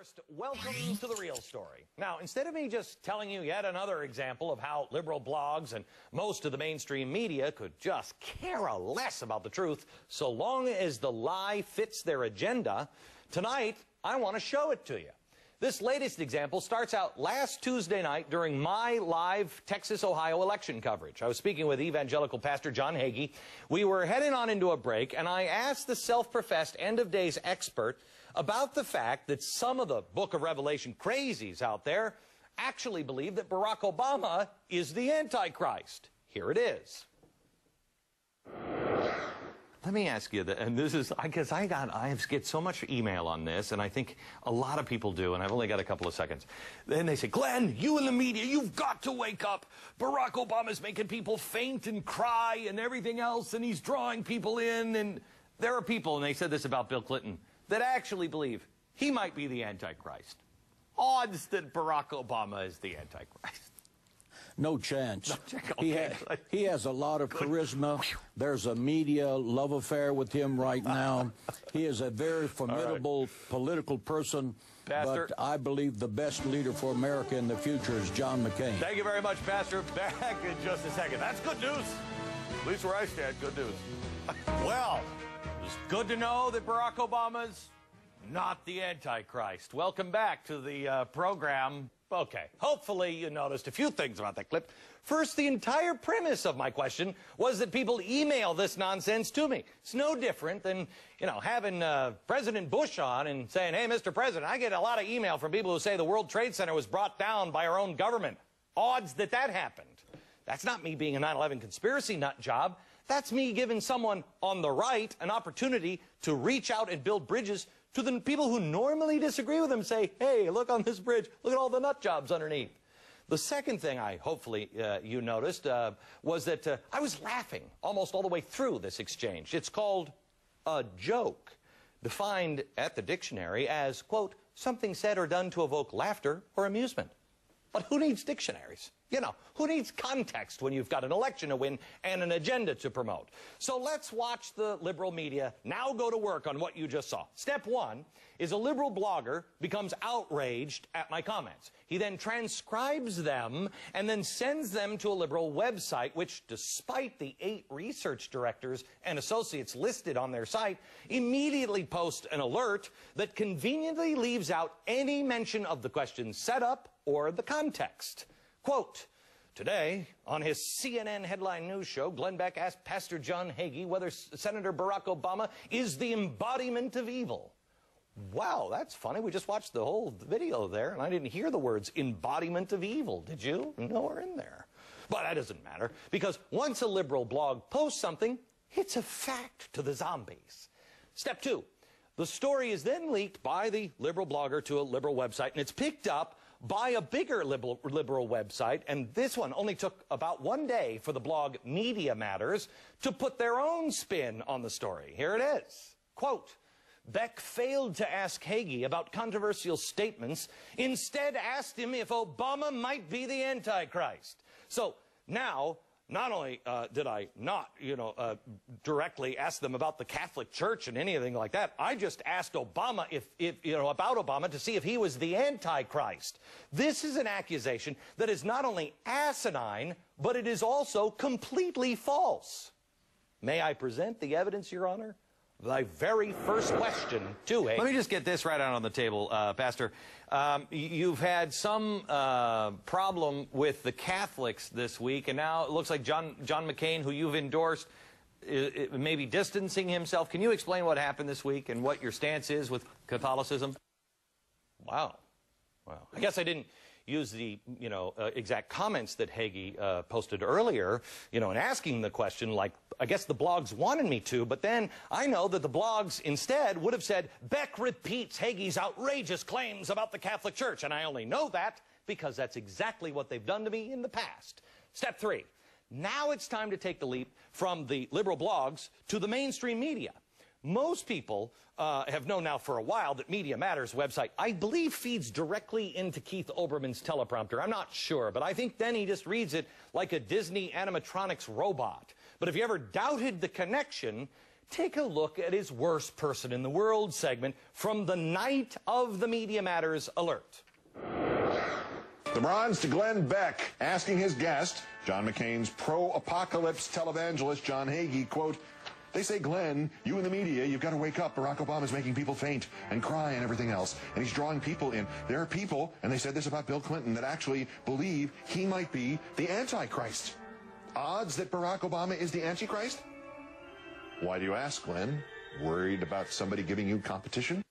First, welcome to The Real Story. Now, instead of me just telling you yet another example of how liberal blogs and most of the mainstream media could just care less about the truth so long as the lie fits their agenda, tonight I want to show it to you. This latest example starts out last Tuesday night during my live Texas-Ohio election coverage. I was speaking with evangelical pastor John Hagee. We were heading on into a break, and I asked the self-professed end-of-days expert about the fact that some of the Book of Revelation crazies out there actually believe that Barack Obama is the Antichrist. Here it is. Let me ask you, and this is, I guess I get so much email on this, and I think a lot of people do, and I've only got a couple of seconds. Then they say, Glenn, you in the media, you've got to wake up. Barack Obama's making people faint and cry and everything else, and he's drawing people in. And there are people, and they said this about Bill Clinton, that actually believe he might be the Antichrist. Odds that Barack Obama is the Antichrist. No chance. Okay. He has a lot of charisma. There's a media love affair with him right now. He is a very formidable political person. Pastor, but I believe the best leader for America in the future is John McCain. Thank you very much, Pastor. Back in just a second. That's good news. At least where I stand, good news. Well, it's good to know that Barack Obama's not the Antichrist. Welcome back to the program. Okay, hopefully you noticed a few things about that clip. First, the entire premise of my question was that people email this nonsense to me. It's no different than, you know, having President Bush on and saying, hey, Mr. President, I get a lot of email from people who say the World Trade Center was brought down by our own government. Odds that that happened. That's not me being a 9/11 conspiracy nut job. That's me giving someone on the right an opportunity to reach out and build bridges to the people who normally disagree with them. Say, hey, look on this bridge. Look at all the nut jobs underneath. The second thing hopefully you noticed was that I was laughing almost all the way through this exchange. It's called a joke, defined at the dictionary as, quote, something said or done to evoke laughter or amusement. But who needs dictionaries? You know, who needs context when you've got an election to win and an agenda to promote? So let's watch the liberal media now go to work on what you just saw. Step one is a liberal blogger becomes outraged at my comments. He then transcribes them and then sends them to a liberal website, which, despite the 8 research directors and associates listed on their site, immediately posts an alert that conveniently leaves out any mention of the question's setup or the context. Quote, today, on his CNN headline news show, Glenn Beck asked Pastor John Hagee whether Senator Barack Obama is the embodiment of evil. Wow, that's funny. We just watched the whole video there, and I didn't hear the words embodiment of evil. Did you? Nowhere in there. But that doesn't matter, because once a liberal blog posts something, it's a fact to the zombies. Step two, the story is then leaked by the liberal blogger to a liberal website, and it's picked up by a bigger liberal website, and this one only took about 1 day for the blog Media Matters to put their own spin on the story. Here it is. Quote, Beck failed to ask Hagee about controversial statements, instead asked him if Obama might be the Antichrist. So now, not only did I not, directly ask them about the Catholic Church and anything like that, I just asked Obama about Obama to see if he was the Antichrist. This is an accusation that is not only asinine, but it is also completely false. May I present the evidence, Your Honor? My very first question to Hagee. Let me just get this right out on the table, Pastor. You've had some problem with the Catholics this week, and now it looks like John McCain, who you've endorsed, may be distancing himself. Can you explain what happened this week and what your stance is with Catholicism? Wow. Wow. I guess I didn't use the, exact comments that Hagee posted earlier, in asking the question, like, I guess the blogs wanted me to, but then I know that the blogs instead would have said, Beck repeats Hagee's outrageous claims about the Catholic Church, and I only know that because that's exactly what they've done to me in the past. Step three, now it's time to take the leap from the liberal blogs to the mainstream media. Most people have known now for a while that Media Matters website, I believe, feeds directly into Keith Olbermann's teleprompter. I'm not sure, but I think then he just reads it like a Disney animatronics robot. But if you ever doubted the connection, take a look at his worst person in the world segment from the night of the Media Matters alert. The bronze to Glenn Beck, asking his guest, John McCain's pro-apocalypse televangelist John Hagee, quote, "They say, Glenn, you in the media, you've got to wake up. Barack Obama's making people faint and cry and everything else. And he's drawing people in. There are people, and they said this about Bill Clinton, that actually believe he might be the Antichrist. Odds that Barack Obama is the Antichrist? Why do you ask, Glenn? Worried about somebody giving you competition?"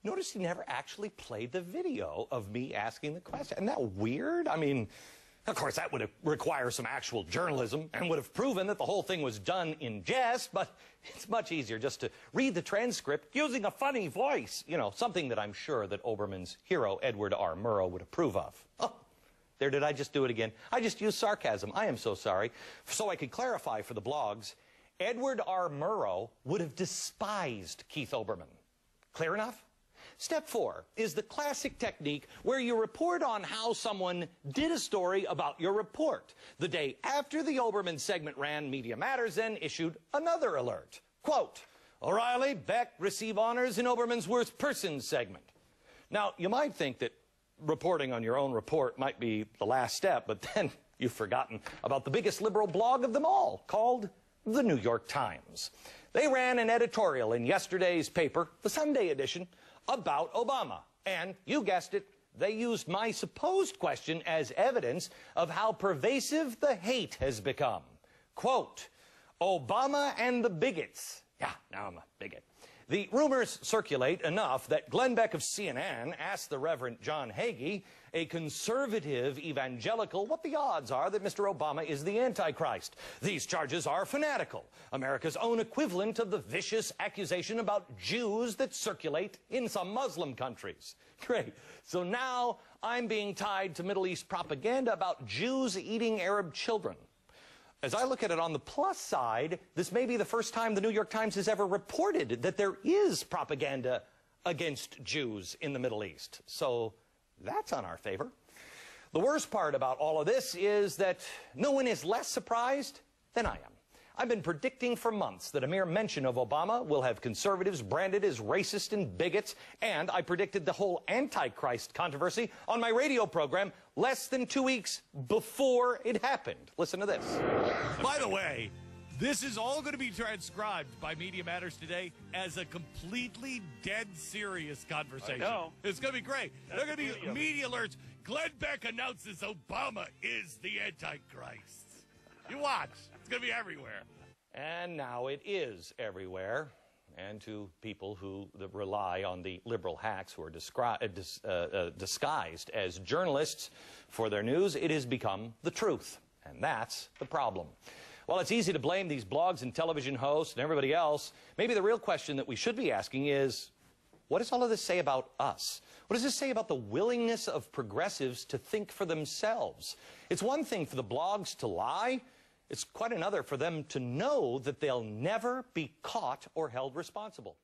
Notice he never actually played the video of me asking the question. Isn't that weird? I mean, of course, that would have required some actual journalism and would have proven that the whole thing was done in jest, but it's much easier just to read the transcript using a funny voice. You know, something that I'm sure that Olbermann's hero, Edward R. Murrow, would approve of. Oh, there, did I just do it again? I just used sarcasm. I am so sorry. So I could clarify for the blogs, Edward R. Murrow would have despised Keith Olbermann. Clear enough? Step 4 is the classic technique where you report on how someone did a story about your report. The day after the Olbermann segment ran, Media Matters then issued another alert. Quote, "O'Reilly, Beck receive honors in Olbermann's worst person segment." Now, you might think that reporting on your own report might be the last step, but then you've forgotten about the biggest liberal blog of them all, called the New York Times. They ran an editorial in yesterday's paper, the Sunday edition, about Obama. And you guessed it, they used my supposed question as evidence of how pervasive the hate has become. Quote, "Obama and the bigots." Yeah, now I'm a bigot. The rumors circulate enough that Glenn Beck of CNN asked the Reverend John Hagee, a conservative evangelical, what the odds are that Mr. Obama is the Antichrist. These charges are fanatical, America's own equivalent of the vicious accusation about Jews that circulate in some Muslim countries. Great. So now I'm being tied to Middle East propaganda about Jews eating Arab children. As I look at it on the plus side, this may be the first time the New York Times has ever reported that there is propaganda against Jews in the Middle East. So that's on our favor. The worst part about all of this is that no one is less surprised than I am. I've been predicting for months that a mere mention of Obama will have conservatives branded as racist and bigots, and I predicted the whole Antichrist controversy on my radio program less than 2 weeks before it happened. Listen to this. By the way, this is all going to be transcribed by Media Matters today as a completely dead serious conversation. I know. It's going to be great. There are going to be media alerts. Glenn Beck announces Obama is the Antichrist. You watch. It's going to be everywhere. And now it is everywhere. And to people who rely on the liberal hacks who are disguised as journalists for their news, it has become the truth. And that's the problem. While it's easy to blame these blogs and television hosts and everybody else, maybe the real question that we should be asking is, what does all of this say about us? What does this say about the willingness of progressives to think for themselves? It's one thing for the blogs to lie. It's quite another for them to know that they'll never be caught or held responsible.